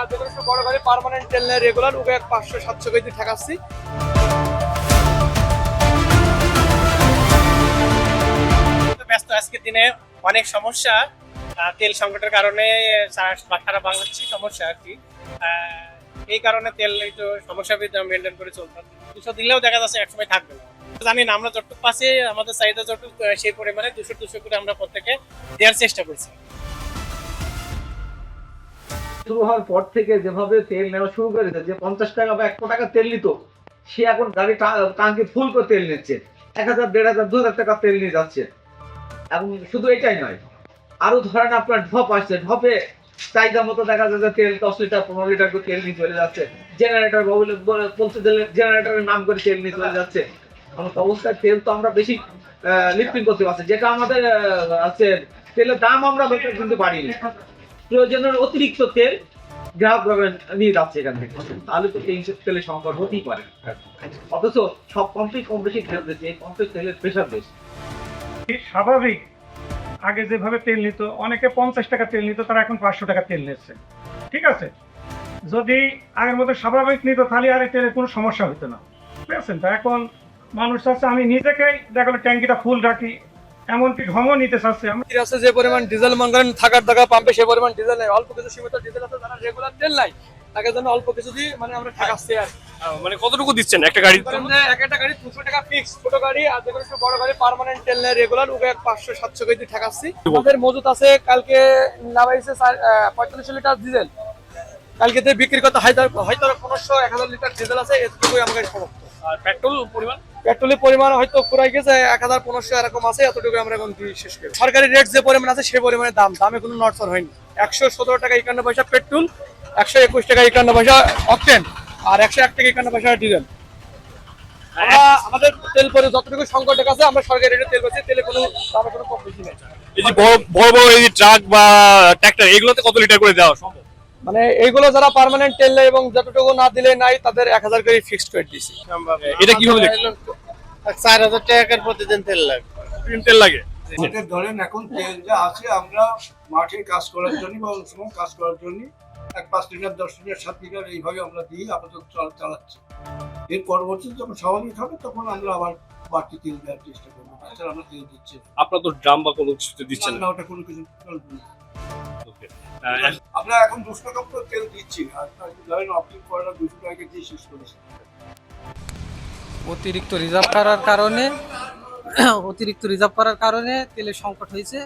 আর যেগুলো একটু বড় গাড়ি পার্মানেন্ট তেল নেয় রেগুলার ওকে 500-700 কেজি ঠেকাচ্ছি। ব্যস্ত আজকের দিনে অনেক সমস্যা, তেল সংকটের কারণে সারা বাংলাদেশি সমস্যা আর কি। এই কারণে তেল একটু সমস্যা মেনটেন করে চলতাম। 200 দিলেও দেখা যাচ্ছে একসময় থাকবে না। জানি না আমরা যতটুকু পাচ্ছি আমাদের চাহিদা যতটুকু সেই পরিমাণে 200 করে আমরা প্রত্যেকে দেওয়ার চেষ্টা করছি। শুরু হওয়ার পর থেকে যেভাবে তেল নেওয়া শুরু করেছে, যে 50 টাকা বা 100 টাকা তেল নিত, সে এখন গাড়ি টাঙ্কি ফুল করে তেল নিচ্ছে, 1000, 1500, 2000 টাকা তেল নিয়ে যাচ্ছে। এবং শুধু এটাই নয়, আরো ধরেন আপনার ঢপ আসছে, ঢপে চাহিদা মতো দেখা যায় যে তেল 10 লিটার 15 লিটার করে তেল নিয়ে চলে যাচ্ছে। জেনারেটর বলতে দিলে জেনারেটরের নাম করে তেল নিয়ে চলে যাচ্ছে। আমার অবস্থায় তেল তো আমরা বেশি লিফটিং করতে পারছি, যেটা আমাদের আছে তেলের দাম আমরা কিন্তু বাড়িনি। প্রয়োজনের অতিরিক্ত তেল গ্রাহকভাবে নিয়ে যাচ্ছে এখান থেকে, তাহলে তো এই তেলের সংকট হতেই পারে। অথচ সব পাম্পেই কম বেশি তেল দিচ্ছে, এই পাম্পের তেলের প্রেশার বেশি। স্বাভাবিক, আগে যেভাবে তেল নিত, অনেকে 50 টাকা তেল নিত, তারা এখন 500 টাকা তেল নিচ্ছে। ঠিক আছে, যদি আগের মতো স্বাভাবিক নিত তাহলে আর এই তেলের কোনো সমস্যা হতো না। বুঝেছেন তো? এখন মানুষ চাচ্ছে আমি নিজেকেই দেখো ট্যাঙ্কিটা ফুল রাখি, এমনকি ঘমও নিতে চাচ্ছে। আছে যে পরিমাণ ডিজেল মনে করেন থাকার দরকার পাম্পে, সে পরিমাণ ডিজেল নেই, অল্প কিছু সীমিত ডিজেল আছে, যারা রেগুলার তেল নাই তাদের জন্য অল্প কিছু দিয়ে মানে আমরা ঠেকাচ্ছি। আর মানে কতটুকু দিচ্ছেন একটা গাড়ি? এক একটা গাড়ি 200 টাকা ফিক্স, ছোট গাড়ি আর যেগুলো একটু বড় গাড়ি পার্মানেন্ট তেল নেয় রেগুলার ওকে 500-700 কেজি ঠেকাচ্ছি। আমাদের মজুত আছে, কালকে লাগাইছে 45 লিটার ডিজেল, কালকে বিক্রি করতে হয়তো 1500-1000 লিটার ডিজেল আছে, এতটুকুই আমাদের সমস্ত। আর পেট্রোল পরিমাণ? পেট্রোলের পরিমাণ হয়তো পুরাই গেছে 1500 এরকম আছে, এতটুকু আমরা এখন দিয়ে শেষ করি। সরকারি রেট যে পরিমাণ আছে সে পরিমাণে দামে কোনো নড়চড় হয়নি। 117 টাকা 51 পয়সা পেট্রোল, 121 টাকা 51 পয়সা অকটেন, আর 101 টাকা 51 পয়সা ডিজেল। আমরা আমাদের তেল পরে যতটুকু সংকটের কাছে আমরা সরকারি রেটে তেল পাচ্ছি, তেলে কোনো দামে কোনো কম বেশি নেই। এই যে বড় এই যে ট্রাক বা ট্রাক্টর, এগুলোতে কত লিটার করে দেওয়া সম্ভব? মানে এইগুলো যারা পার্মানেন্ট তেল নেয় এবং যতটুকু না দিলে নাই তাদের 1000 করে ফিক্সড করে দিয়েছি। এটা কিভাবে দেখছেন? 4000 টাকার প্রতিদিন তেল লাগে। তেল লাগে? আমাদের ধরেন এখন তেল যা আছে, আমরা মাঠে কাজ করার জন্য বা অন্য সময় কাজ করার জন্য 5 লিটার 10 লিটার 7 লিটার এইভাবে আমরা দিয়ে আপাতত চালাচ্ছি। এর পরবর্তীতে যখন স্বাভাবিক হবে তখন আমরা আবার বাড়তি তেল দেওয়ার চেষ্টা করবো। তাছাড়া আমরা তেল দিচ্ছি আপনার তো ড্রাম বা কোনো কিছু দিচ্ছেন না, না? ওটা কোনো কিছু চলবে না। ওকে। আমরা এখন 200 টাকা করে তেল দিচ্ছি না, ধরেন আপনি কয়লা 200 টাকা দিয়ে শেষ করেছি। অতিরিক্ত রিজার্ভ করার কারণে তেলের সংকট হয়েছে।